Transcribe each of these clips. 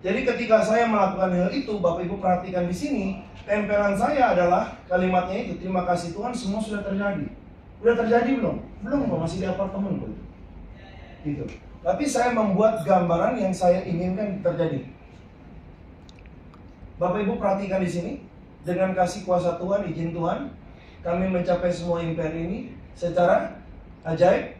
Jadi ketika saya melakukan hal itu, Bapak Ibu perhatikan di sini, tempelan saya adalah kalimatnya itu, terima kasih Tuhan, semua sudah terjadi. Udah terjadi belum? Belum, masih di apartemen gitu. Gitu. Tapi saya membuat gambaran yang saya inginkan terjadi. Bapak Ibu perhatikan di sini, dengan kasih kuasa Tuhan, izin Tuhan, kami mencapai semua impian ini secara ajaib,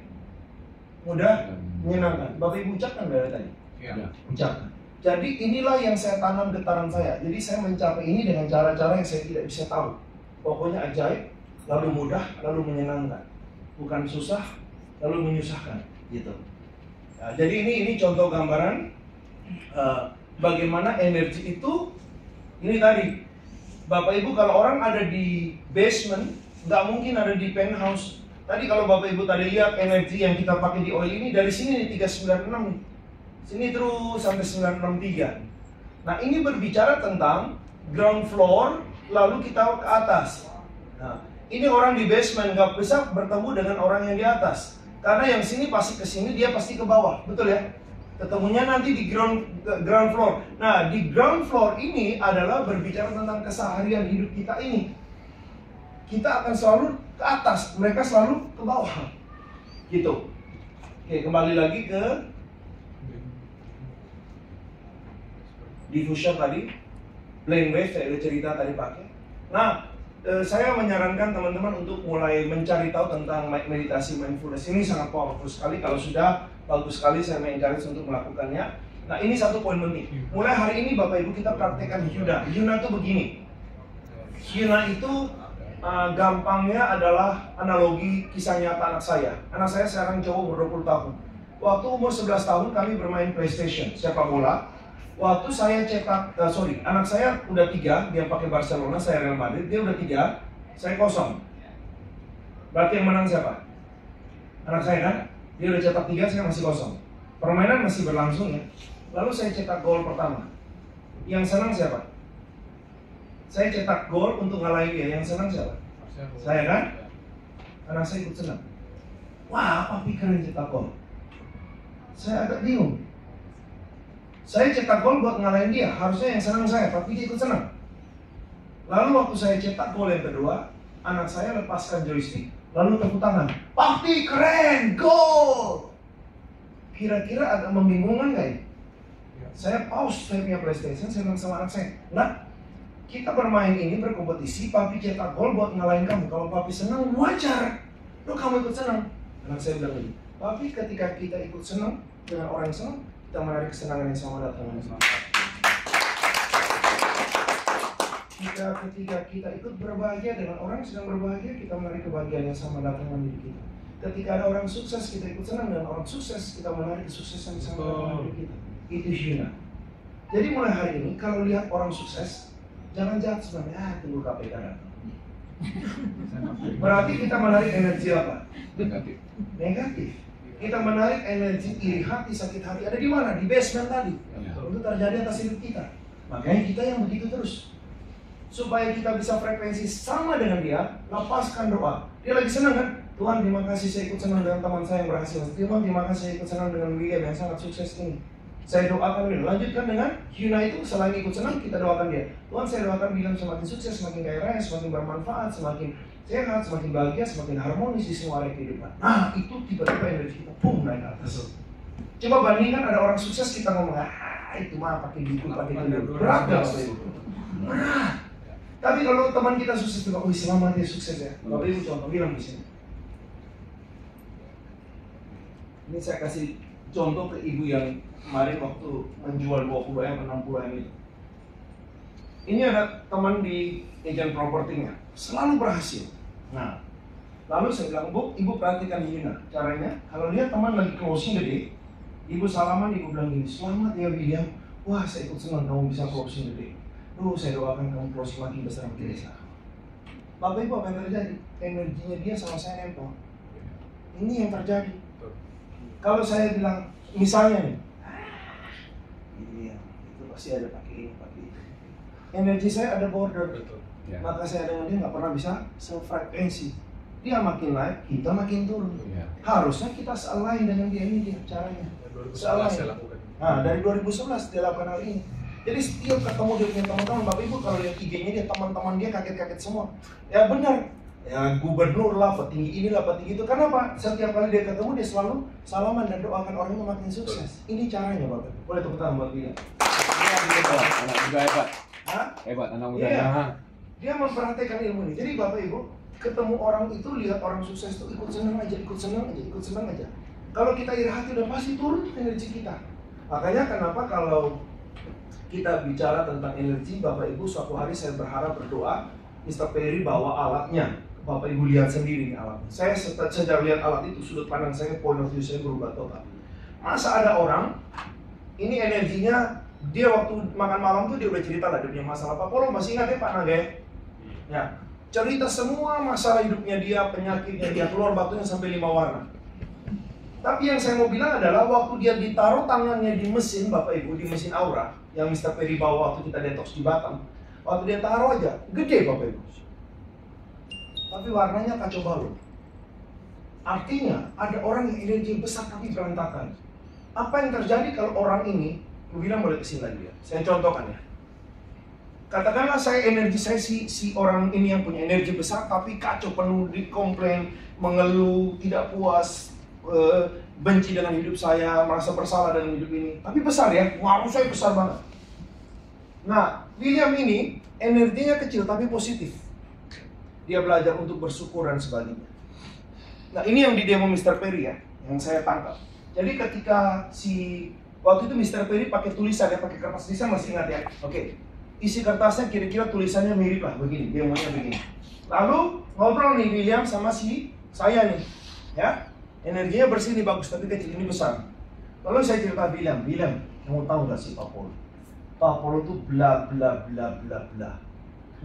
mudah, menyenangkan. Bapak Ibu ucapkan dari tadi? Ya. Ucapkan. Jadi inilah yang saya tanam getaran saya. Jadi saya mencapai ini dengan cara-cara yang saya tidak bisa tahu. Pokoknya ajaib, lalu mudah, lalu menyenangkan. Bukan susah, lalu menyusahkan. Gitu. Nah, jadi ini contoh gambaran bagaimana energi itu. Ini tadi, Bapak Ibu kalau orang ada di basement, nggak mungkin ada di penthouse. Tadi kalau Bapak Ibu tadi lihat energi yang kita pakai di oil ini dari sini nih 396 nih. Sini terus sampai 963. Nah ini berbicara tentang ground floor, lalu kita ke atas. Nah ini orang di basement nggak bisa bertemu dengan orang yang di atas, karena yang sini pasti ke sini, dia pasti ke bawah, betul ya? Ketemunya nanti di ground floor. Nah di ground floor ini adalah berbicara tentang keseharian hidup kita ini. Kita akan selalu ke atas, mereka selalu ke bawah. Gitu. Oke, kembali lagi ke diffuser tadi, plane wave saya udah cerita tadi pakai. Nah, saya menyarankan teman-teman untuk mulai mencari tahu tentang meditasi mindfulness. Ini sangat powerful sekali. Kalau sudah, bagus sekali, saya mengencourage untuk melakukannya. Nah, ini satu poin penting. Mulai hari ini Bapak Ibu kita praktekkan Hyuna. Hyuna itu begini. Hyuna itu gampangnya adalah analogi kisah nyata anak saya. Anak saya sekarang cowok umur 20 tahun. Waktu umur 11 tahun kami bermain PlayStation, sepak bola. Waktu saya cetak, anak saya udah 3, dia pakai Barcelona, saya Real Madrid, dia udah 3, saya kosong. Berarti yang menang siapa? Anak saya kan? Dia udah cetak 3, saya masih kosong. Permainan masih berlangsung ya. Lalu saya cetak gol pertama. Yang senang siapa? Saya cetak gol untuk ngalahin dia, yang senang siapa? Saya kan? Anak saya ikut senang. Wah, papi keren cetak gol. Saya agak bingung. Saya cetak gol buat ngalahin dia, harusnya yang senang saya, tapi dia ikut senang. Lalu waktu saya cetak gol yang kedua, anak saya lepaskan joystick, lalu tepuk tangan. Papi keren, gol! Kira-kira agak membingungkan nggak ya? Saya pause, saya punya PlayStation, saya bilang sama anak saya, nah, kita bermain ini berkompetisi, papi cetak gol buat ngalahin kamu. Kalau papi senang, wajar. Loh kamu ikut senang. Anak saya bilang ini, papi ketika kita ikut senang dengan orang yang senang, kita menarik kesenangan yang sama datang. Ketika kita ikut berbahagia dengan orang yang sedang berbahagia, kita menarik kebahagiaan yang sama datang dalam diri kita. Ketika ada orang sukses, kita ikut senang dengan orang sukses, kita menarik kesuksesan yang sama dalam diri kita. Itu Hyuna. Jadi mulai hari ini, kalau lihat orang sukses, jangan jahat sebenarnya, tunggu KPK datang. Berarti kita menarik energi apa? Negatif. Kita menarik energi iri hati, sakit hati. Ada di mana? Di basement tadi. Itu terjadi atas hidup kita. Makanya kita yang begitu terus. Supaya kita bisa frekuensi sama dengan dia, lepaskan doa. Dia lagi senang kan? Tuhan terima kasih saya ikut senang dengan teman saya yang berhasil. Tuhan terima kasih saya ikut senang dengan William yang sangat sukses ini. Saya doakan William. Lanjutkan dengan Hyuna itu, selain ikut senang, kita doakan dia. Tuhan saya doakan William semakin sukses, semakin kaya raya, semakin bermanfaat, semakin sehat, semakin bahagia, semakin harmonis di semua area kehidupan. Nah, itu tiba-tiba energi kita boom naik atas. Coba bandingkan ada orang sukses kita ngomong, itu mah pakai gitu, pakai gitu. Berat gak itu? Berat. Tapi kalau teman kita sukses juga, wih selamat ya sukses ya. Bapak Ibu contoh bilang di sini. Ini saya kasih contoh ke ibu yang kemarin waktu menjual 20 M, 60 M itu. Ini ada teman di agent propertinya, selalu berhasil. Nah, lalu saya bilang, Bu, Ibu perhatikan Hyuna. Caranya, kalau lihat teman lagi closing gede, Ibu salaman, Ibu bilang gini, selamat ya William. Wah, saya ikut senang kamu bisa closing gede. Duh, saya doakan kamu closing makin besar makin besar. Bapak Ibu apa yang terjadi? Energinya dia sama saya nempel. Ini yang terjadi. Kalau saya bilang, misalnya nih, iya, itu pasti ada pakai ini, pakai itu. Energi saya ada border, ya. Maka saya dengan dia nggak pernah bisa sefrekuensi. Dia makin naik, kita makin turun. Ya. Harusnya kita sealain dengan dia, ini dia caranya. Sealain. Nah, dari 2011 dia lakukan hal ini. Jadi setiap ketemu dia punya teman-teman, Bapak Ibu kalau lihat IG-nya dia, teman-teman dia kaget-kaget semua. Ya benar, ya gubernur lah, petinggi inilah, petinggi itu. Karena apa? Setiap kali dia ketemu dia selalu salaman dan doakan orang itu makin sukses. Ini caranya, Bapak Ibu. Boleh tepuk tangan buat dia. Anak muda hebat. Hah? Hebat anak muda. Iya. Dia memperhatikan ilmu ini. Jadi Bapak Ibu, ketemu orang itu, lihat orang sukses itu ikut senang aja, ikut senang aja, ikut senang aja. Kalau kita iri hati udah pasti turun energi kita. Makanya kenapa kalau kita bicara tentang energi, Bapak Ibu, suatu hari saya berharap berdoa, Mr. Perry bawa alatnya. Bapak Ibu lihat sendiri nih alatnya. Saya sejak lihat alat itu, sudut pandang saya, point of view saya berubah total. Masa ada orang, ini energinya, dia waktu makan malam tuh dia udah cerita lah, dia punya masalah apa. Kalau masih ingat ya Pak Naga ya? Ya, cerita semua masalah hidupnya dia, penyakitnya dia, keluar batunya sampai 5 warna. Tapi yang saya mau bilang adalah waktu dia ditaruh tangannya di mesin, Bapak Ibu, di mesin aura yang Mr. Perry bawa waktu kita detox di Batam, waktu dia taruh aja, gede Bapak Ibu. Tapi warnanya kacau balau. Artinya ada orang yang energi besar tapi berantakan. Apa yang terjadi kalau orang ini, lu bilang boleh kesini lagi ya, saya contohkan ya. Katakanlah energi saya si orang ini yang punya energi besar tapi kacau, penuh dikomplain, mengeluh, tidak puas, benci dengan hidup saya, merasa bersalah dengan hidup ini. Tapi besar ya, waru saya besar banget. Nah, William ini energinya kecil tapi positif. Dia belajar untuk bersyukur dan sebagainya. Nah, ini yang di demo Mr. Perry ya, yang saya tangkap. Jadi ketika waktu itu Mr. Perry pakai tulisan ya, pakai kertas tulisan, masih ingat ya? Oke. Isi kertasnya kira-kira tulisannya mirip lah, begini, demonya begini. Lalu ngobrol nih William sama saya nih, ya. Energinya bersih nih, bagus, tapi kecil, ini besar. Lalu saya cerita William, kamu tahu gak sih Pak Polo? Pak Polo tuh bla bla bla bla bla.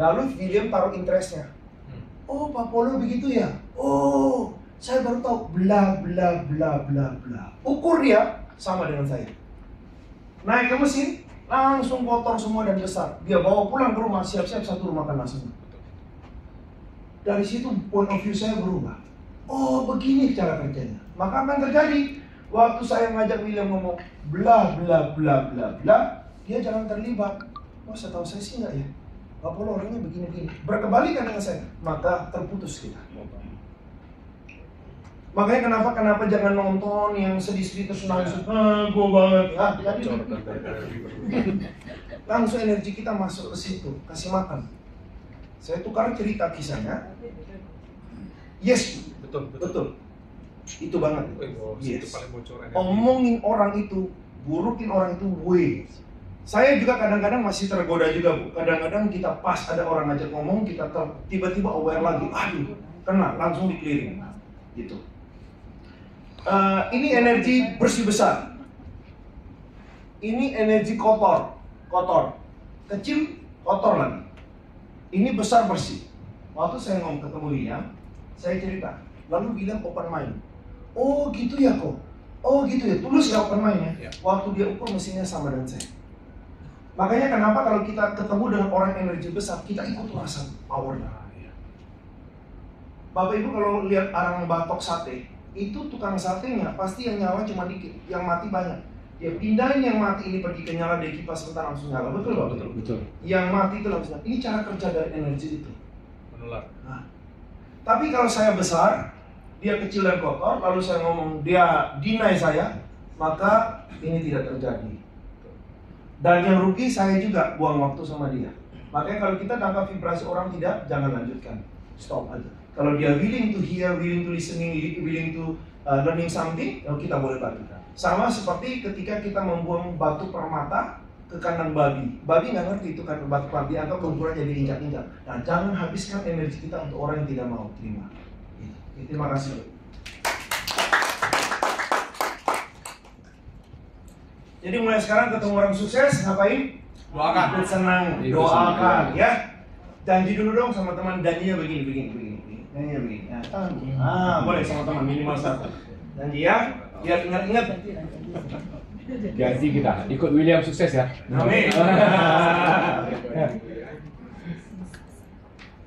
Lalu William taruh interestnya. Oh, Pak Polo begitu ya? Oh, saya baru tahu bla bla bla bla bla. Ukur dia sama dengan saya. Naik ke mesin, langsung kotor semua dan besar. Dia bawa pulang ke rumah, siap-siap satu rumah kena semua. Dari situ point of view saya berubah. Oh, begini cara kerjanya. Maka apa yang terjadi? Waktu saya ngajak William ngomong bla bla bla bla bla, dia jangan terlibat. Oh, setahu saya sih enggak ya. Pak Polo orangnya begini-begini. Berkebalikan dengan saya, maka terputus kita. Makanya kenapa jangan nonton yang sedih-sedih terus nangis. Gue banget. Langsung energi kita masuk ke situ, kasih makan. Saya tukar cerita kisahnya. Yes, betul. Itu banget. Yes. Omongin orang itu, burukin orang itu, Saya juga kadang-kadang masih tergoda juga, Bu. Kadang-kadang kita pas ada orang ngajak ngomong, kita tiba-tiba aware lagi. Aduh, kena, langsung di-clearing. Gitu. Ini energi bersih besar. Ini energi kotor. Kecil, kotor lagi. Ini besar bersih. Waktu saya ketemu William, saya cerita. Lalu William open mind. Oh gitu ya kok. Oh gitu ya, tulus ya open mind-nya. Waktu dia ukur mesinnya sama dengan saya. Makanya kenapa kalau kita ketemu dengan orang energi besar, kita ikut rasa power-nya. Bapak Ibu kalau lihat orang batok sate, itu tukang satenya pasti yang nyala cuma dikit, yang mati banyak. Dia pindahin yang mati ini pergi ke nyala, dia kipas sebentar langsung nyala. Betul Bapak? Betul. Yang mati itu langsung nyala. Ini cara kerja dari energi itu. Menular. Nah, tapi kalau saya besar, dia kecil dan kotor, lalu saya ngomong dia deny saya, maka ini tidak terjadi. Dan yang rugi saya juga buang waktu sama dia. Makanya kalau kita tangkap vibrasi orang tidak, jangan lanjutkan. Stop aja. Kalau dia willing to hear, willing to listening, willing to learning something, kita boleh bantu. Sama seperti ketika kita membuang batu permata ke kandang babi. Babi nggak ngerti itu kan batu permata, dianggap benturan jadi injak-injak. Nah, jangan habiskan energi kita untuk orang yang tidak mau terima. Terima kasih. Jadi mulai sekarang ketemu orang sukses, ngapain? Doakan. Ikut senang, doakan ya. Janji dulu dong sama teman, janjinya begini. Janjinya begini. Boleh sama teman minimal satu. Janji ya, biar ingat-ingat. Janji kita ikut William sukses ya. Amin.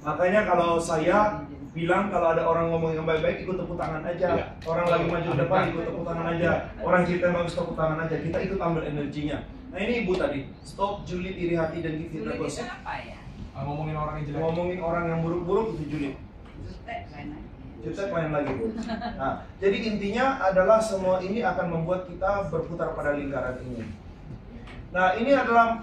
Makanya kalau saya bilang kalau ada orang ngomong yang baik-baik ikut tepuk tangan aja. Iya. Orang lagi maju ke depan ikut tepuk tangan aja. Orang cerita yang bagus tepuk tangan aja. Kita ikut ambil energinya. Nah ini ibu tadi, stop julid, iri hati dan fitnah gosip. apa ya? Ngomongin orang yang jelek. Ngomongin orang yang buruk-buruk itu julid. Jutek lain lagi. Jutek lain lagi. Nah, jadi intinya adalah semua ini akan membuat kita berputar pada lingkaran ini. Nah ini adalah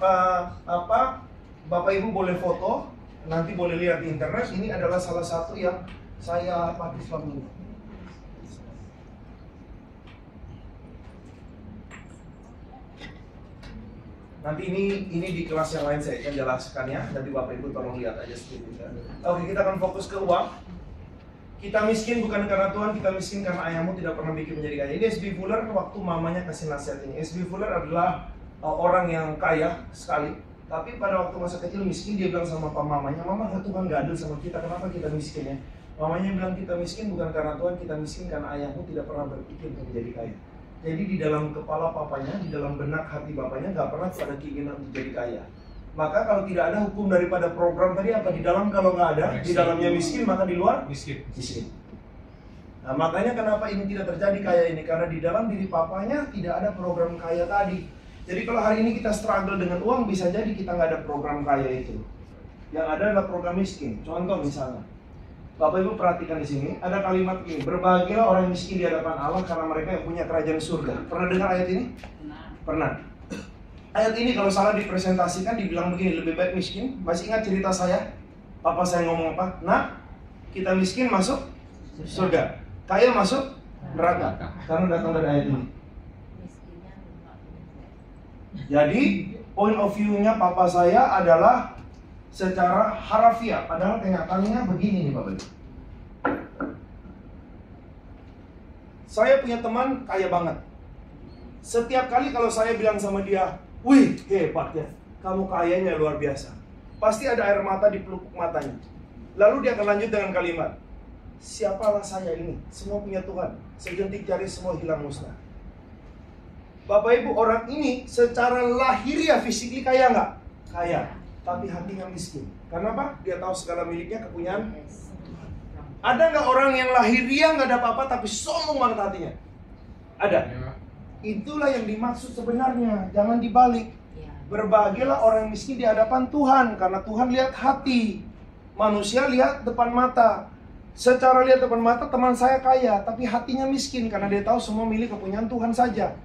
Bapak Ibu boleh foto, nanti boleh lihat di internet. Ini adalah salah satu yang saya pakai selama ini. Nanti ini di kelas yang lain saya akan jelaskan ya. Nanti Bapak Ibu tolong lihat aja sedikit ya. Oke, kita akan fokus ke uang. Kita miskin bukan karena Tuhan, kita miskin karena ayahmu tidak pernah bikin menjadi kaya. Ini S.B. Fuller waktu mamanya kasih nasihat ini. S.B. Fuller adalah orang yang kaya sekali, tapi pada waktu masa kecil miskin. Dia bilang sama mamanya, mama Tuhan gak adil sama kita, kenapa kita miskin ya? Mamanya bilang kita miskin bukan karena Tuhan, kita miskin karena ayahmu tidak pernah berpikir untuk menjadi kaya. Jadi di dalam kepala papanya, di dalam benak hati bapaknya gak pernah ada keinginan untuk jadi kaya. Maka kalau tidak ada hukum daripada program tadi apa? Di dalam kalau nggak ada, di dalamnya miskin, maka di luar Miskin. Nah makanya kenapa ini tidak terjadi kaya ini? Karena di dalam diri papanya tidak ada program kaya tadi. Jadi kalau hari ini kita struggle dengan uang, bisa jadi kita nggak ada program kaya itu. Yang ada adalah program miskin. Contoh misalnya, Bapak Ibu perhatikan di sini, ada kalimat ini, berbahagialah orang yang miskin di hadapan Allah karena mereka yang punya kerajaan surga. Pernah dengar ayat ini? Pernah. Ayat ini kalau salah dipresentasikan dibilang begini, lebih baik miskin. Masih ingat cerita saya? Papa saya ngomong apa? Nah, kita miskin masuk surga, kaya masuk neraka. Karena datang dari ayat ini. Jadi, point of view-nya papa saya adalah secara harafiah, padahal kenyataannya begini nih Bapak Ibu. Saya punya teman kaya banget. Setiap kali kalau saya bilang sama dia, wih hebat ya, kamu kayanya luar biasa, pasti ada air mata di pelupuk matanya. Lalu dia akan lanjut dengan kalimat, siapalah saya ini, semua punya Tuhan, sejentik jari semua hilang musnah. Bapak Ibu, orang ini secara lahiriah fisikly kaya nggak? Kaya, tapi hatinya miskin. Karena apa? Dia tahu segala miliknya kepunyaan. Ada nggak orang yang lahiriah nggak ada apa-apa tapi sombong banget hatinya? Ada. Itulah yang dimaksud sebenarnya. Jangan dibalik. Berbahagialah orang yang miskin di hadapan Tuhan, karena Tuhan lihat hati. Manusia lihat depan mata. Secara lihat depan mata teman saya kaya, tapi hatinya miskin karena dia tahu semua milik kepunyaan Tuhan saja.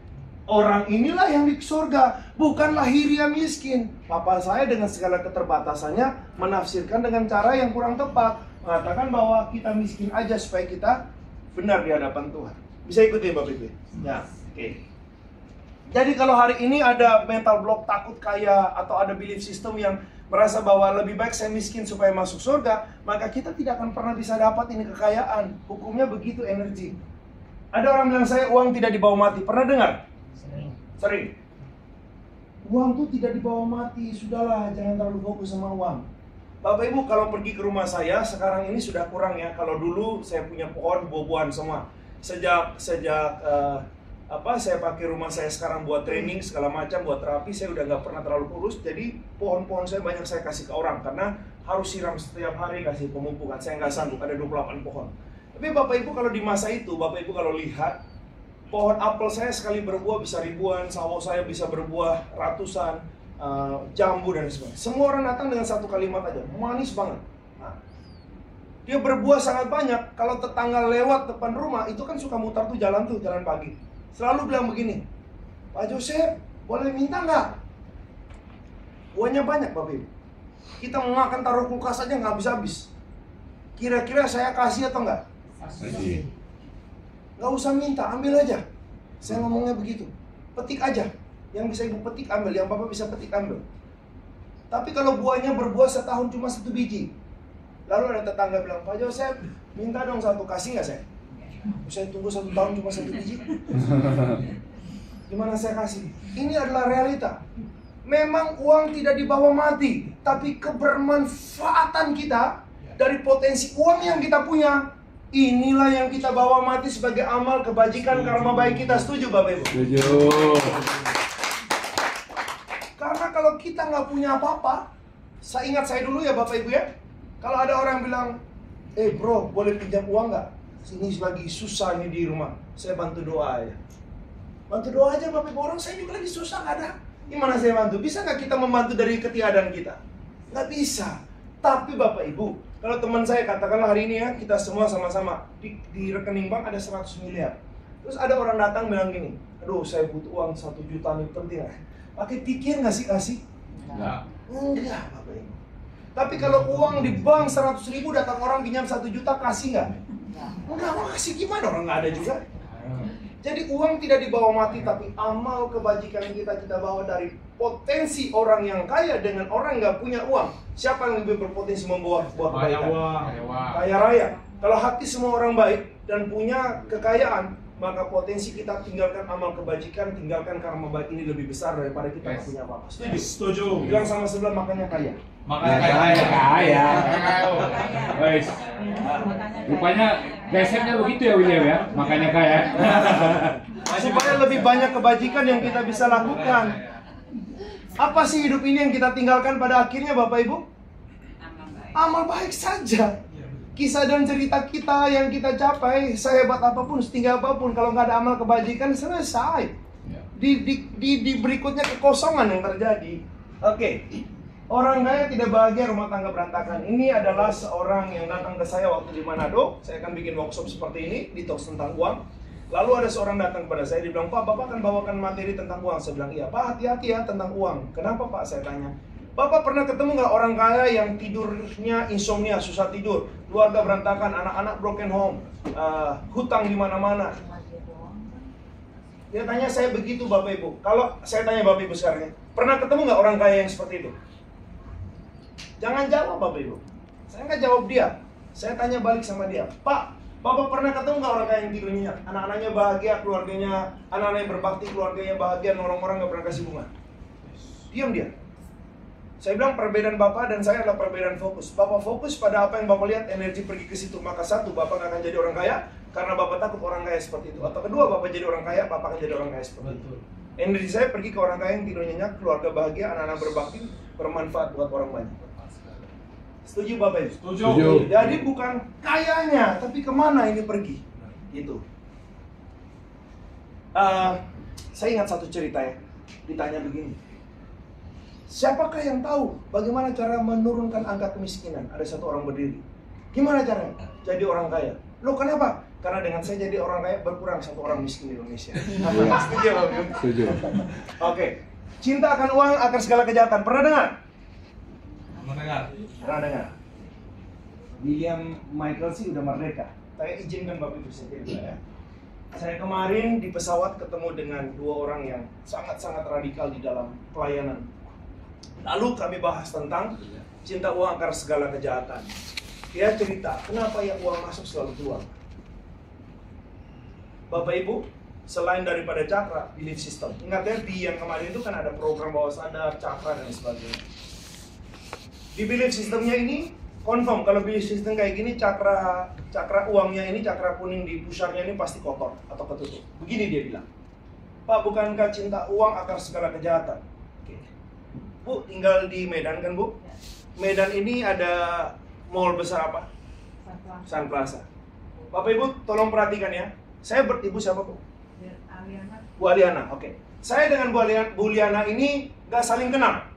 Orang inilah yang di surga, bukan lahiriah miskin. Papa saya dengan segala keterbatasannya menafsirkan dengan cara yang kurang tepat, mengatakan bahwa kita miskin aja supaya kita benar di hadapan Tuhan. Bisa ikuti Bapak Ibu? Ya, oke. Jadi kalau hari ini ada mental block takut kaya, atau ada belief system yang merasa bahwa lebih baik saya miskin supaya masuk surga, maka kita tidak akan pernah bisa dapat ini kekayaan. Hukumnya begitu, energi. Ada orang bilang saya uang tidak dibawa mati. Pernah dengar? Sering. Uang tuh tidak dibawa mati. Sudahlah, jangan terlalu fokus sama uang. Bapak Ibu kalau pergi ke rumah saya, sekarang ini sudah kurang ya. Kalau dulu saya punya pohon buah-buahan semua. Sejak saya pakai rumah saya sekarang buat training segala macam, buat terapi, saya udah nggak pernah terlalu kurus. Jadi pohon-pohon saya banyak saya kasih ke orang karena harus siram setiap hari, kasih pemupukan. Saya nggak sanggup, ada 28 pohon. Tapi Bapak Ibu kalau di masa itu, Bapak Ibu kalau lihat pohon apel saya sekali berbuah bisa ribuan, sawo saya bisa berbuah ratusan, jambu dan sebagainya. Semua orang datang dengan satu kalimat aja, manis banget. Nah, dia berbuah sangat banyak. Kalau tetangga lewat depan rumah, itu kan suka mutar tuh jalan pagi. Selalu bilang begini, Pak Joseph, boleh minta nggak? Buahnya banyak Bapak Ibu. Kita mau makan taruh kulkas aja nggak habis-habis. Kira-kira saya kasih atau nggak? Kasih. Nggak usah minta, ambil aja. Saya ngomongnya begitu. Petik aja. Yang bisa Ibu petik ambil, yang Bapak bisa petik ambil. Tapi kalau buahnya berbuah setahun cuma 1 biji. Lalu ada tetangga bilang, Pak Joseph, minta dong 1, kasih nggak saya? Saya tunggu 1 tahun cuma 1 biji. Gimana saya kasih? Ini adalah realita. Memang uang tidak dibawa mati, tapi kebermanfaatan kita dari potensi uang yang kita punya, inilah yang kita bawa mati sebagai amal kebajikan karma baik kita. Setuju Bapak Ibu? Setuju. Karena kalau kita nggak punya apa-apa, saya ingat saya dulu ya Bapak Ibu ya, kalau ada orang bilang, bro, boleh pinjam uang nggak? Ini lagi susah nih di rumah. Saya bantu doa aja. Bantu doa aja Bapak Ibu, orang saya juga lagi susah, nggak ada. Gimana saya bantu? Bisa nggak kita membantu dari ketiadaan kita? Nggak bisa. Tapi Bapak Ibu, kalau teman saya katakanlah hari ini ya, kita semua sama-sama di rekening bank ada 100 miliar. Terus ada orang datang bilang gini, aduh saya butuh uang 1 juta nih, penting nggak? Pakai pikir nggak sih kasih? Enggak. Enggak Bapak Ibu. Tapi kalau uang di bank 100 ribu, datang orang pinjam 1 juta, kasih nggak? Enggak, mau kasih gimana? Orang nggak ada juga. Jadi uang tidak dibawa mati, tapi amal kebajikan yang kita bawa dari potensi orang yang kaya dengan orang nggak punya uang. Siapa yang lebih berpotensi membawa kebaikan? Kaya raya. Kalau hati semua orang baik dan punya kekayaan, maka potensi kita tinggalkan amal kebajikan, tinggalkan karma baik ini lebih besar daripada kita nggak punya apa-apa. Setuju? Setuju. Bilang sama sebelah, makanya kaya. Makanya kaya. Guys. Rupanya resepnya begitu ya William ya, makanya kaya. Supaya lebih banyak kebajikan yang kita bisa lakukan. Apa sih hidup ini yang kita tinggalkan pada akhirnya Bapak Ibu? Amal baik saja. Kisah dan cerita kita yang kita capai, sehebat apapun, setinggi apapun, kalau nggak ada amal kebajikan, selesai. Di berikutnya kekosongan yang terjadi. Oke. Orang kaya tidak bahagia, rumah tangga berantakan. Ini adalah seorang yang datang ke saya waktu di Manado. Saya akan bikin workshop seperti ini, detox tentang uang. Lalu ada seorang datang kepada saya, dia bilang, Pak, Bapak akan bawakan materi tentang uang. Saya bilang, iya. Pak, hati-hati ya tentang uang. Kenapa Pak? Saya tanya. Bapak pernah ketemu nggak orang kaya yang tidurnya insomnia, susah tidur, keluarga berantakan, anak-anak broken home, hutang di mana-mana? Dia tanya saya begitu Bapak Ibu. Kalau saya tanya Bapak Ibu sekarang, pernah ketemu nggak orang kaya yang seperti itu? Jangan jawab Bapak Ibu. Saya nggak jawab dia. Saya tanya balik sama dia. Pak, Bapak pernah ketemu nggak orang kaya yang tidur nyenyak? Anak-anaknya bahagia, keluarganya, anak-anaknya berbakti, keluarganya bahagia, orang-orang nggak pernah kasih bunga. Diam dia. Saya bilang perbedaan Bapak dan saya adalah perbedaan fokus. Bapak fokus pada apa yang Bapak lihat, energi pergi ke situ. Maka satu, Bapak nggak akan jadi orang kaya karena Bapak takut orang kaya seperti itu. Atau kedua, Bapak jadi orang kaya, Bapak akan jadi orang kaya seperti itu. Energi saya pergi ke orang kaya yang tidur nyenyak, keluarga bahagia, anak-anak berbakti, bermanfaat buat orang banyak. Setuju Bapak Ibu? Setuju. Jadi bukan kayanya, tapi kemana ini pergi? Gitu. Saya ingat satu cerita ya. Ditanya begini. Siapakah yang tahu bagaimana cara menurunkan angka kemiskinan? Ada satu orang berdiri. Gimana caranya? Jadi orang kaya. Loh kenapa? Karena dengan saya jadi orang kaya berkurang satu orang miskin di Indonesia. Setuju Bapak Ibu? Setuju. Oke. Cinta akan uang akan segala kejahatan. Pernah dengar? Pernah dengar. William Michael sih udah merdeka. Saya izinkan Bapak Ibu cerita ya. Saya kemarin di pesawat ketemu dengan dua orang yang sangat-sangat radikal di dalam pelayanan. Lalu kami bahas tentang cinta uang akar segala kejahatan. Dia cerita, kenapa ya uang masuk selalu keluar? Bapak Ibu, selain daripada cakra, belief system. Ingat ya, di yang kemarin itu kan ada program bawah sadar, cakra, dan sebagainya. Di belief systemnya ini, confirm kalau belief system kayak gini, cakra uangnya ini, cakra kuning di pusarnya ini pasti kotor atau ketutup. Begini dia bilang, Pak, bukankah cinta uang akar segala kejahatan? Bu, tinggal di Medan kan Bu? Medan ini ada mall besar apa? Sun Plaza. Bapak Ibu tolong perhatikan ya. Saya Ibu siapa Bu? Bu Aliana, oke. Saya dengan Bu Liana ini gak saling kenal.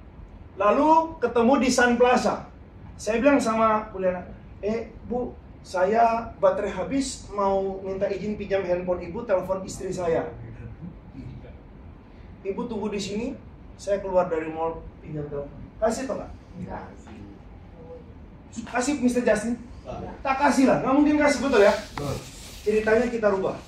Lalu ketemu di Sun Plaza. Saya bilang sama Bu Liana, Bu, saya baterai habis, mau minta izin pinjam handphone Ibu, telepon istri saya. Ibu tunggu di sini, saya keluar dari mall pinjam telepon. Kasih atau nggak? Kasih Mr. Justin? Tak kasih lah, nggak mungkin kasih, betul ya? Ceritanya kita rubah.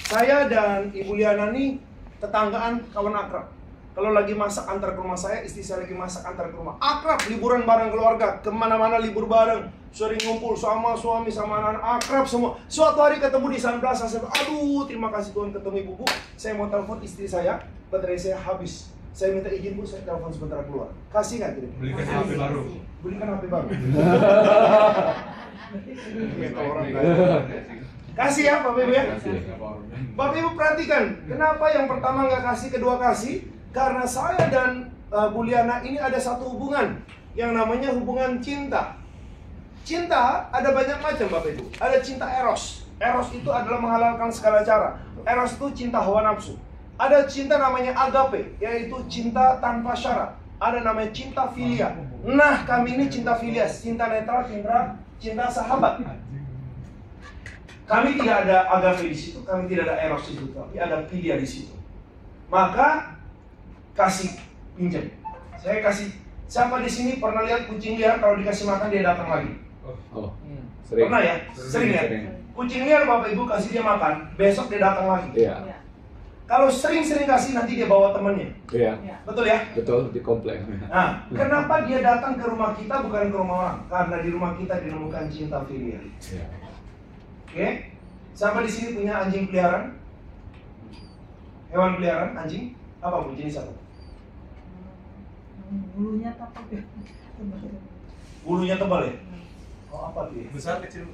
Saya dan Ibu Liana nih tetanggaan, kawan akrab. Kalau lagi masak antar ke rumah saya, istri saya lagi masak antar ke rumah. Akrab, liburan bareng keluarga, kemana-mana libur bareng, sering ngumpul sama suami, sama anak-anak, akrab semua. Suatu hari ketemu di Sun Plaza, saya bilang, aduh terima kasih Tuhan ketemu Ibu, Bu. Saya mau telepon istri saya, baterai saya habis. Saya minta izin Bu, saya telepon sebentar keluar. Kasih nggak kira-kira? Belikan HP baru. Belikan HP baru. Kasih ya Bapak Ibu ya. Bapak Ibu perhatikan, kenapa yang pertama nggak kasih, kedua kasih? Karena saya dan Bu Liana ini ada satu hubungan yang namanya hubungan cinta. Cinta ada banyak macam Bapak Ibu. Ada cinta eros. Eros itu adalah menghalalkan segala cara. Eros itu cinta hawa nafsu. Ada cinta namanya agape, yaitu cinta tanpa syarat. Ada namanya cinta filia. Nah, kami ini cinta filia, cinta netral, cinta sahabat. Kami tidak ada agape di situ, kami tidak ada eros di situ, tapi ada filia di situ. Maka kasih pinjam. Saya kasih. Siapa di sini pernah lihat kucing liar kalau dikasih makan dia datang lagi? Oh, sering. Pernah ya? Sering ya? Kucing liar Bapak Ibu kasih dia makan, besok dia datang lagi. Iya. Kalau sering-sering kasih nanti dia bawa temennya. Iya. Betul ya? Betul, di komplek. Nah, kenapa dia datang ke rumah kita bukan ke rumah orang? Karena di rumah kita ditemukan cinta filial. Iya. Oke? Siapa di sini punya anjing peliharaan? Hewan peliharaan, anjing? Apa bu jenis apa? Bulunya tebal. Bulunya tebal ya? Oh apa tuh ya? Besar kecil.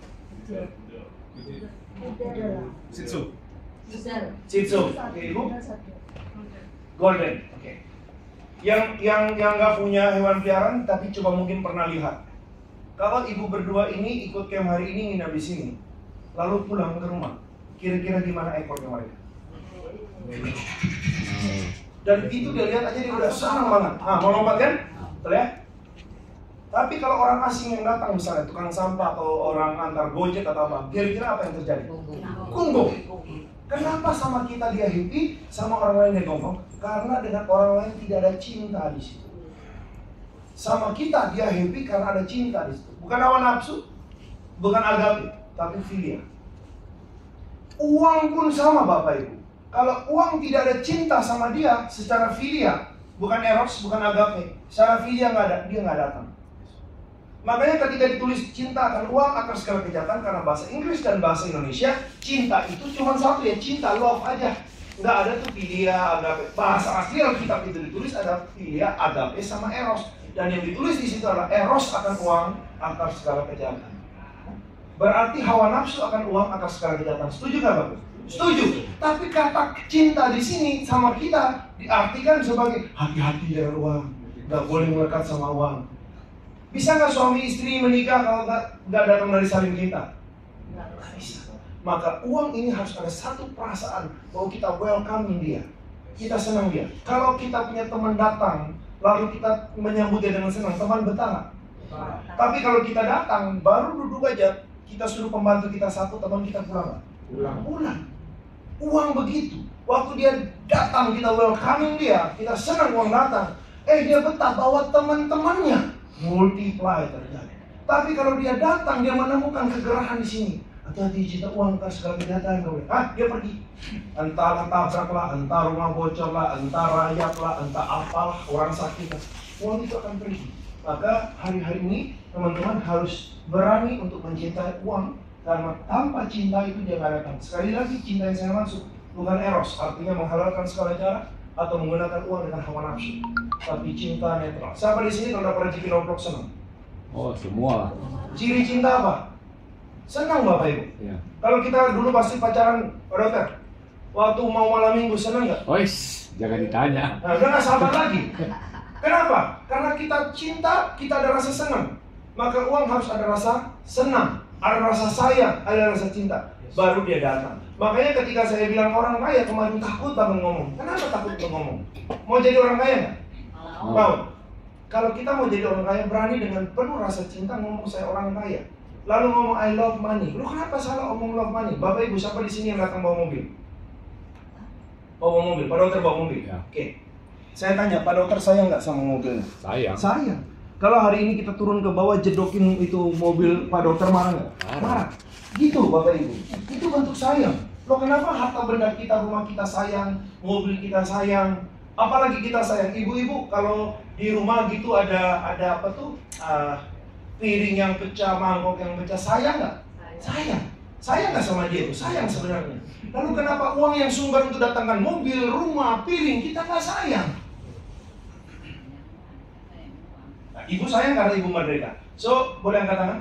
Shih Tzu. Shih Tzu. Oke, ibu? Golden. Oke. Yang nggak punya hewan peliharaan tapi coba mungkin pernah lihat. Kalau ibu berdua ini ikut camp hari ini nginap di sini, lalu pulang ke rumah, kira-kira gimana ekornya mereka? Dan itu dia lihat aja dia udah senang banget. Nah, mau lompat kan? Betul ya? Tapi kalau orang asing yang datang misalnya tukang sampah atau orang antar gojek atau apa, kira-kira apa yang terjadi? Gunggong. Kenapa sama kita dia happy, sama orang lain dia gonggong? Karena dengan orang lain tidak ada cinta di situ. Sama kita dia happy karena ada cinta di situ. Bukan hawa nafsu, bukan agape, tapi filia. Uang pun sama Bapak Ibu. Kalau uang tidak ada cinta sama dia secara filia, bukan eros, bukan agape, secara filia nggak ada, dia nggak datang. Makanya ketika ditulis cinta akan uang akar segala kejahatan, karena bahasa Inggris dan bahasa Indonesia, cinta itu cuma satu ya, cinta, love aja. Nggak ada tuh filia, agape. Bahasa asli Alkitab itu ditulis ada filia, agape, sama eros. Dan yang ditulis di situ adalah eros akan uang akar segala kejahatan. Berarti hawa nafsu akan uang akar segala kejahatan. Setuju nggak Bapak? Setuju. Tapi kata cinta di sini sama kita diartikan sebagai hati-hati dengan uang, nggak boleh melekat sama uang. Bisa nggak suami istri menikah kalau nggak datang dari saling cinta? Nggak bisa. Maka uang ini harus ada satu perasaan bahwa kita welcoming dia, kita senang dia. Kalau kita punya teman datang, lalu kita menyambut dia dengan senang, teman betah nggak? Tapi kalau kita datang, baru duduk aja, kita suruh pembantu kita satu, teman kita pulang nggak? Pulang. Uang begitu. Waktu dia datang, kita welcoming dia, kita senang uang datang. Dia betah bawa teman-temannya. Multiply terjadi. Tapi kalau dia datang, dia menemukan kegerahan di sini. Hati-hati cinta uang kan segala kejahatan kau. Dia pergi. Entah tabrak lah, entah rumah bocor lah, entah rayap lah, entah apalah, orang sakit lah. Uang itu akan pergi. Maka hari-hari ini teman-teman harus berani untuk mencintai uang, karena tanpa cinta itu dia nggak datang. Sekali lagi cinta yang saya maksud bukan eros, artinya menghalalkan segala cara atau menggunakan uang dengan hawa nafsu, tapi cinta netral. Siapa di sini kalau udah pernah cipin oplok senang? Oh, semua. Ciri cinta apa? Senang Bapak Ibu. Ya. Kalau kita dulu pasti pacaran, Pak Dokter, waktu mau malam minggu senang nggak? Ois, jangan ditanya. Nah, udah nggak sabar lagi. Kenapa? Karena kita cinta, kita ada rasa senang. Maka uang harus ada rasa senang, ada rasa sayang, ada rasa cinta. Baru dia datang. Makanya ketika saya bilang orang kaya kemarin takut banget ngomong. Kenapa takut ngomong? Mau jadi orang kaya nggak? Mau. Kalau kita mau jadi orang kaya, berani dengan penuh rasa cinta ngomong saya orang kaya. Lalu ngomong I love money. Lu kenapa salah ngomong love money? Bapak Ibu siapa di sini yang datang bawa mobil? Bawa mobil. Pak Dokter bawa mobil. Ya. Oke. Saya tanya, Pak Dokter sayang nggak sama mobilnya? Sayang. Sayang. Kalau hari ini kita turun ke bawah jedokin itu mobil, Pak Dokter marah nggak? Marah. Gitu Bapak Ibu. Itu bentuk sayang. Loh kenapa harta benda kita, rumah kita sayang, mobil kita sayang, apalagi kita sayang. Ibu-ibu kalau di rumah gitu ada apa tuh piring yang pecah, mangkok yang pecah, sayang nggak? Sayang. Sayang nggak sama dia tuh? Sayang sebenarnya. Lalu kenapa uang yang sumber untuk datangkan mobil, rumah, piring kita nggak sayang? Nah, ibu sayang karena ibu merdeka. So boleh angkat tangan?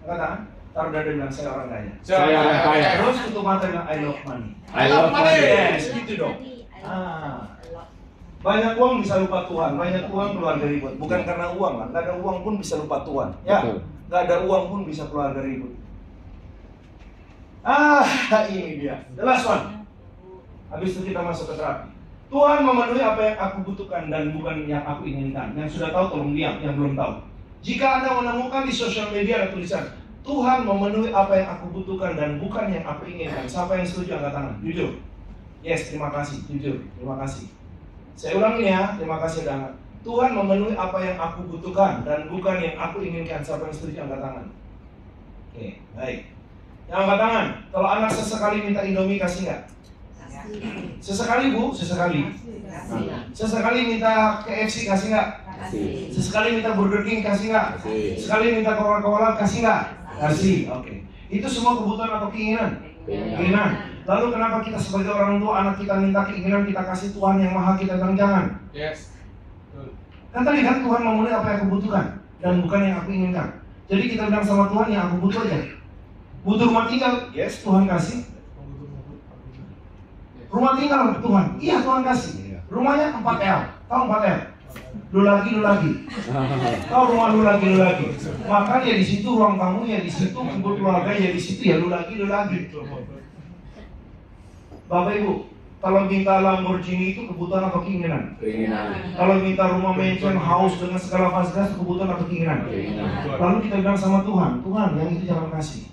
Angkat tangan. Taruh dada bilang saya orang kaya. Saya orang kaya. Terus tutup mata bilang I love money. I love money. Yes, gitu dong. Banyak uang bisa lupa Tuhan, banyak uang keluarga ribut. Bukan karena uang lah, nggak ada uang pun bisa lupa Tuhan. Ya, Betul. nggak ada uang pun bisa keluarga ribut. Ini dia. The last one. Habis itu kita masuk ke terapi. Tuhan memenuhi apa yang aku butuhkan dan bukan yang aku inginkan. Yang sudah tahu tolong diam, yang belum tahu. Jika Anda menemukan di sosial media ada tulisan Tuhan memenuhi apa yang aku butuhkan dan bukan yang aku inginkan. Siapa yang setuju angkat tangan? Jujur. Yes, terima kasih. Jujur, terima kasih. Saya ulangi ya, terima kasih dan Tuhan memenuhi apa yang aku butuhkan dan bukan yang aku inginkan. Siapa yang setuju angkat tangan? Oke, baik. Yang angkat tangan. Kalau anak sesekali minta Indomie kasih nggak? Sesekali bu, sesekali. Sesekali minta KFC kasih nggak? Sesekali minta Burger King kasih nggak? Sekali minta Coca-Cola kasih nggak? Kasih. Oke. Itu semua kebutuhan atau keinginan? Keinginan. Lalu kenapa kita sebagai orang tua anak kita minta keinginan kita kasih Tuhan yang maha kita bilang jangan? Yes. Kan tadi kan Tuhan memenuhi apa yang aku butuhkan dan bukan yang aku inginkan. Jadi kita bilang sama Tuhan yang aku butuh aja. Butuh rumah tinggal, yes Tuhan kasih. Rumah tinggal Tuhan, iya Tuhan kasih. Rumahnya 4L, tahu 4L? Lu lagi. Tahu rumah lu lagi. Makan ya di situ, ruang tamu ya di situ, kumpul keluarga ya di situ ya lu lagi. Bapak Ibu, kalau minta Lamborghini itu kebutuhan atau keinginan? Keinginan. Kalau minta rumah mansion, house dengan segala fasilitas kebutuhan atau keinginan? Keinginan. Lalu kita bilang sama Tuhan yang itu jangan kasih.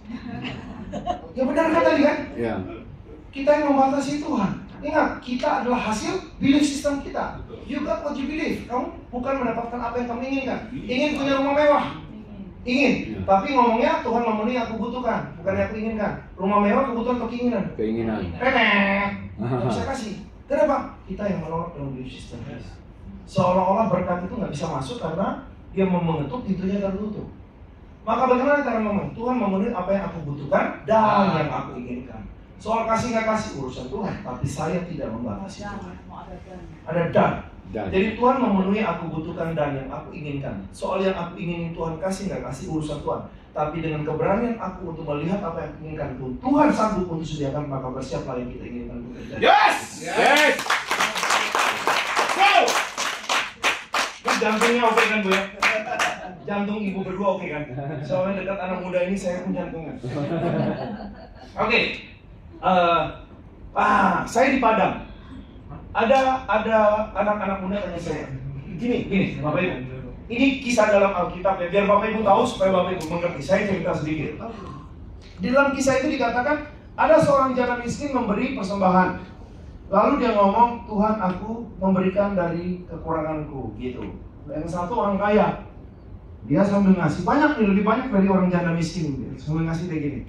Ya benar kan tadi kan? Ya. Kita yang membatasi Tuhan. Ingat, kita adalah hasil belief system kita. You got what you believe. Kamu bukan mendapatkan apa yang kamu inginkan. Ingin punya rumah mewah. Ingin. Tapi ngomongnya Tuhan memenuhi yang aku butuhkan, bukan yang aku inginkan. Rumah mewah kebutuhan atau keinginan? Keinginan. Nggak bisa kasih. Kenapa? Kita yang menolak dalam belief system. Seolah-olah berkat itu nggak bisa masuk karena dia mengetuk pintunya tertutup. Maka bagaimana cara ngomong? Tuhan memenuhi apa yang aku butuhkan dan yang aku inginkan. Soal kasih nggak kasih urusan Tuhan, tapi saya tidak membatasi Tuhan. Ada dan. Jadi Tuhan memenuhi aku butuhkan dan yang aku inginkan. Soal yang aku inginin Tuhan kasih nggak kasih urusan Tuhan. Tapi dengan keberanian aku untuk melihat apa yang aku inginkan pun Tuhan sanggup untuk sediakan, maka bersiaplah yang kita inginkan untuk terjadi. Yes. Go! Jantungnya oke kan Bu ya? Jantung ibu berdua oke kan? Soalnya dekat anak muda ini saya pun jantungnya. Oke. Saya di Padang. Ada anak-anak muda tanya saya, gini, Bapak Ibu. Ini kisah dalam Alkitab ya, biar Bapak Ibu tahu supaya Bapak Ibu mengerti. Saya cerita sedikit. Di dalam kisah itu dikatakan ada seorang janda miskin memberi persembahan. Lalu dia ngomong, Tuhan aku memberikan dari kekuranganku, gitu. Yang satu orang kaya, dia sambil ngasih banyak nih, lebih banyak dari orang janda miskin. Dia sambil ngasih kayak gini.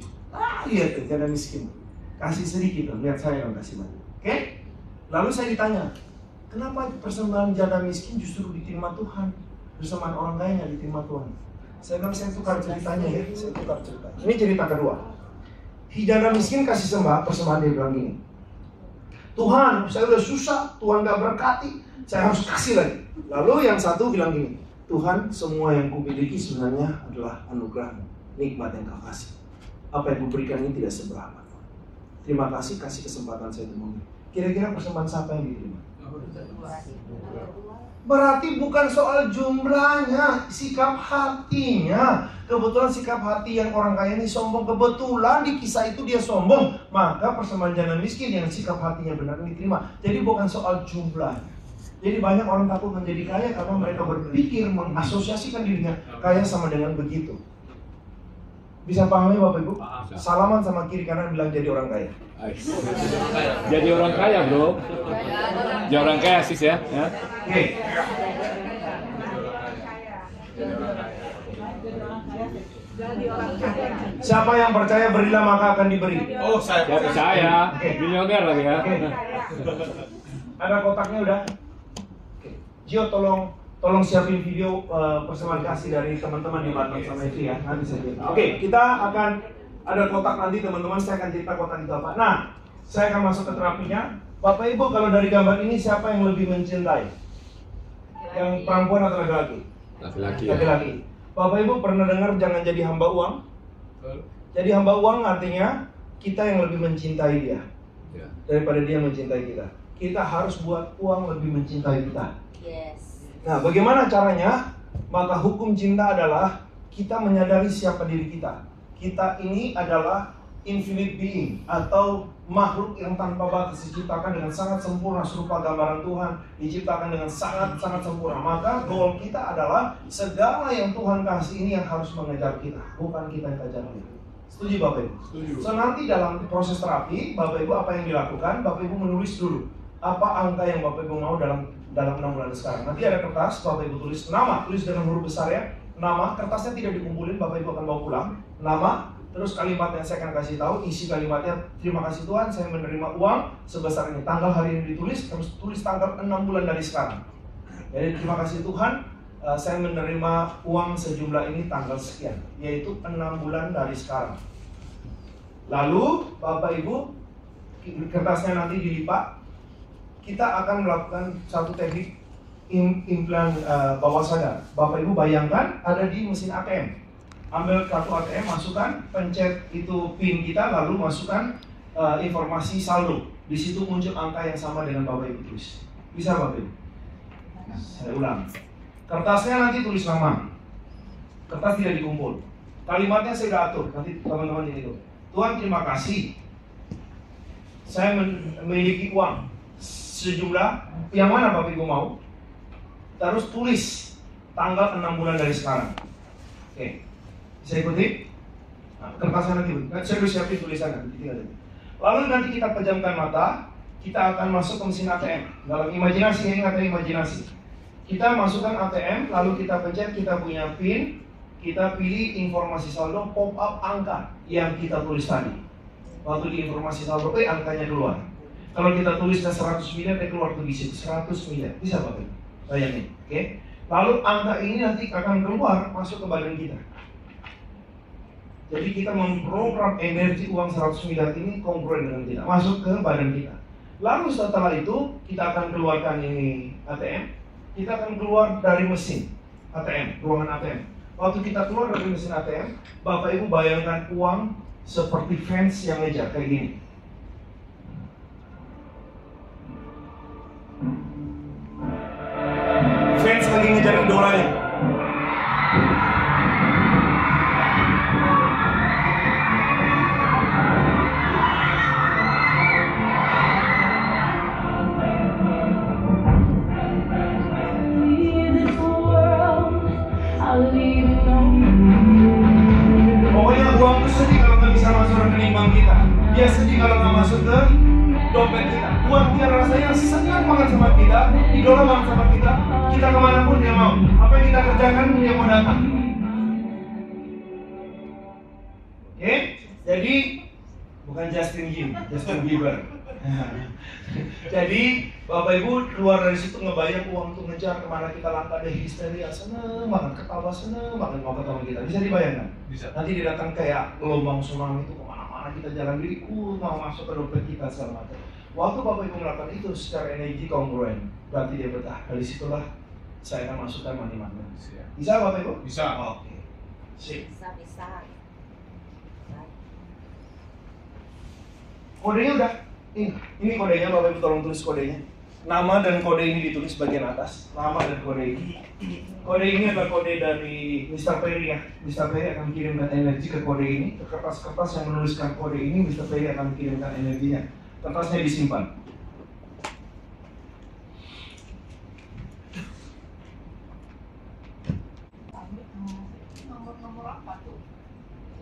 Lihat tuh janda miskin. Kasih sedikit dong, lihat saya dong kasih banyak. Oke? Lalu saya ditanya, kenapa persembahan janda miskin justru diterima Tuhan? Persembahan orang kaya nggak diterima Tuhan? Saya bilang saya tukar ceritanya ya, saya tukar cerita. Ini cerita kedua. Janda miskin kasih persembahan dia bilang gini, Tuhan, saya udah susah, Tuhan gak berkati, saya harus kasih lagi. Lalu yang satu bilang gini, Tuhan, semua yang kumiliki sebenarnya adalah anugerah-Mu, nikmat yang Kau kasih. Apa yang kuberikan ini tidak seberapa. Terima kasih kesempatan saya untuk ngomong. Kira-kira persembahan siapa yang diterima? Berarti bukan soal jumlahnya, sikap hatinya. Kebetulan sikap hati yang orang kaya ini sombong. Kebetulan di kisah itu dia sombong, maka persembahan janda miskin yang sikap hatinya benar diterima. Jadi bukan soal jumlahnya. Jadi banyak orang takut menjadi kaya karena mereka berpikir mengasosiasikan dirinya kaya sama dengan begitu. Bisa pahami Bapak Ibu? Salaman sama kiri kanan bilang jadi orang kaya. Jadi orang kaya bro. Jadi orang kaya sis ya. Oke. Siapa yang percaya berilah maka akan diberi. Oh, saya Ya percaya. Milioner lagi ya. Ada kotaknya udah. Oke. Gio tolong siapin video persembahan kasih dari teman-teman di Batam sama itu ya. Nanti saya cerita. Oke, kita akan ada kotak nanti teman-teman, saya akan cerita kotak itu apa. Nah, saya akan masuk ke terapinya. Bapak Ibu, kalau dari gambar ini siapa yang lebih mencintai? Yang perempuan atau laki-laki? Laki-laki. Laki-laki. Bapak Ibu pernah dengar jangan jadi hamba uang? Jadi hamba uang artinya kita yang lebih mencintai dia daripada dia mencintai kita. kita harus buat uang lebih mencintai kita. Yes. Nah, bagaimana caranya? Maka hukum cinta adalah kita menyadari siapa diri kita. Kita ini adalah infinite being atau makhluk yang tanpa batas, diciptakan dengan sangat sempurna serupa gambaran Tuhan, diciptakan dengan sangat-sangat sempurna. Maka goal kita adalah segala yang Tuhan kasih ini yang harus mengejar kita, bukan kita yang kejar dia. Setuju Bapak Ibu? Setuju. So nanti dalam proses terapi, Bapak Ibu apa yang dilakukan? Bapak Ibu menulis dulu apa angka yang Bapak Ibu mau dalam 6 bulan sekarang. Nanti ada kertas, Bapak Ibu tulis nama, tulis dengan huruf besar ya. Nama, kertasnya tidak dikumpulin, Bapak Ibu akan bawa pulang. Nama, terus kalimat yang saya akan kasih tahu, isi kalimatnya, terima kasih Tuhan, saya menerima uang sebesar ini. Tanggal hari ini ditulis, terus tulis tanggal 6 bulan dari sekarang. Jadi terima kasih Tuhan, saya menerima uang sejumlah ini tanggal sekian, yaitu 6 bulan dari sekarang. Lalu Bapak Ibu, kertasnya nanti dilipat. Kita akan melakukan satu teknik implan bawah sadar. Bapak Ibu bayangkan ada di mesin ATM. Ambil kartu ATM, masukkan, pencet itu PIN kita, lalu masukkan informasi saldo. Di situ muncul angka yang sama dengan Bapak Ibu tulis. Bisa Bapak Ibu? Saya ulang. Kertasnya nanti tulis nama. Kertas tidak dikumpul. Kalimatnya saya sudah atur. Nanti teman-teman ini tuh. Tuhan terima kasih. Saya memiliki uang sejumlah yang mana Bapak Ibu mau. Terus tulis tanggal 6 bulan dari sekarang. Oke. Bisa ikuti? Nah, kertasnya nanti, saya udah siapin tulisannya. Lalu nanti kita pejamkan mata, kita akan masuk ke mesin ATM. Dalam imajinasi, ini kata imajinasi. Kita masukkan ATM, lalu kita pencet, kita punya PIN, kita pilih informasi saldo, pop up angka yang kita tulis tadi. Waktu di informasi saldo, angkanya keluar. Kalau kita tulisnya 100 miliar, keluar tuh di situ 100 miliar. Bisa Bapak? Bayangin, oke? Lalu angka ini nanti akan keluar masuk ke badan kita. Jadi kita memprogram energi uang 100 miliar ini kongruen dengan kita, masuk ke badan kita. Lalu setelah itu kita akan keluarkan ini ATM, kita akan keluar dari mesin ATM, ruangan ATM. Waktu kita keluar dari mesin ATM, Bapak Ibu bayangkan uang seperti fans yang ngejar kayak gini. Fans lagi ngejar idolanya. Pokoknya uang itu sedih kalau nggak bisa masuk rekening bank kita. Dia sedih kalau nggak masuk ke dompet kita. Uang dia rasanya senang banget sama kita, idola banget sama kita. Kita kemanapun dia mau. Apa yang kita kerjakan dia mau datang. Oke? Jadi bukan Justin Bieber. Jadi Bapak Ibu keluar dari situ ngebayang uang tuh ngejar kemana kita langkah deh, histeria, seneng banget, ketawa seneng banget mau ketemu kita. Bisa dibayangkan? Bisa. Nanti dia datang kayak gelombang tsunami itu kemana-mana kita jalan diri, mau masuk ke dompet kita segala macam. Waktu Bapak Ibu melakukan itu secara energi kongruen, berarti dia betah. Dari situlah saya akan masukkan money magnet. Bisa Bapak Ibu? Bisa. Oke. Sip. Bisa. Kodenya udah. Ini kodenya, Bapak Ibu tolong tulis kodenya. Nama dan kode ini ditulis bagian atas. Nama dan kode ini. Kode ini adalah kode dari Mr. Perry ya. Mr. Perry akan kirimkan energi ke kode ini. Ke kertas-kertas yang menuliskan kode ini, Mr. Perry akan kirimkan energinya. Kertasnya disimpan.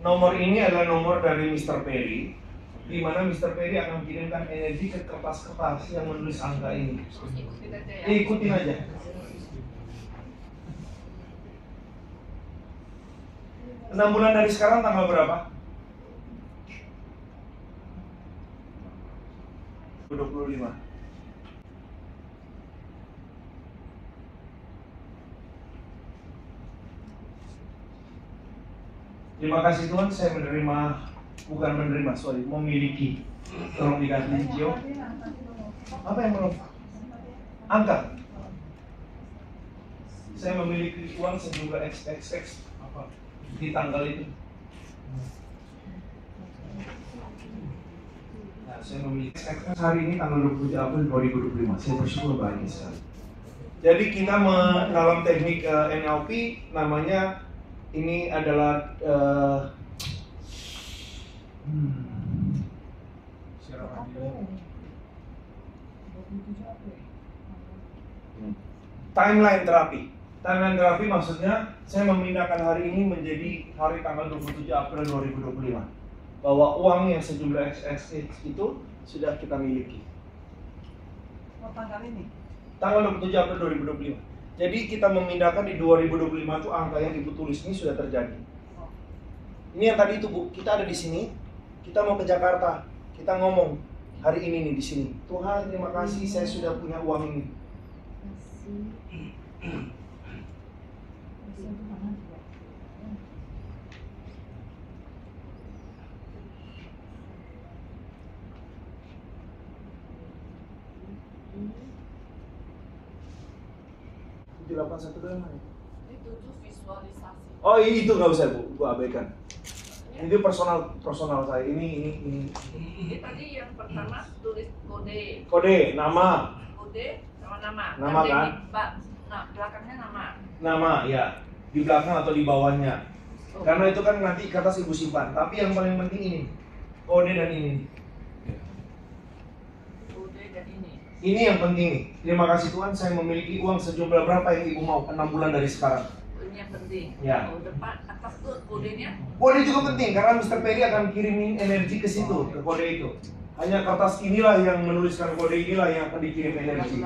Nomor ini adalah nomor dari Mr. Perry, di mana Mr. Perry akan kirimkan energi ke kertas-kertas yang menulis angka ini. Ikutin aja ya. Ikutin aja. Enam bulan dari sekarang tanggal berapa? 25. Terima kasih Tuhan, saya memiliki. Tolong diganti Gio. Apa yang belum? Angka. Saya memiliki uang sejumlah XXX apa di tanggal itu. Nah, saya memiliki hari ini tanggal 27 April 2025. Saya bersyukur bahagia sekali. Jadi kita dalam teknik NLP namanya ini adalah timeline terapi. Timeline terapi maksudnya saya memindahkan hari ini menjadi hari tanggal 27 April 2025. Bahwa uang yang sejumlah XXX itu sudah kita miliki. Tanggal ini? Tanggal 27 April 2025. Jadi kita memindahkan di 2025 itu angka yang ibu tulis ini sudah terjadi. Ini yang tadi itu Bu, kita ada di sini, kita mau ke Jakarta, kita ngomong hari ini nih di sini. Tuhan terima kasih saya sudah punya uang ini. Dilakukan satu dalam mana? Itu tuh visualisasi. Oh itu nggak usah Bu abaikan. Itu personal saya. Ini. Ini tadi yang pertama tulis kode. Kode, nama. Kode sama nama. Nama kan? Nah, belakangnya nama. Nama ya di belakang atau di bawahnya. Karena itu kan nanti kata ibu simpan. Tapi yang paling penting ini kode dan ini. Kode dan ini. Ini yang penting nih. Terima kasih Tuhan saya memiliki uang sejumlah berapa yang ibu mau 6 bulan dari sekarang. Ini yang penting. Ya. Oh, depan atas tuh kodenya. Kode juga penting karena Mr. Perry akan kirimin energi ke situ ke kode itu. Hanya kertas inilah yang menuliskan kode inilah yang akan dikirim energi.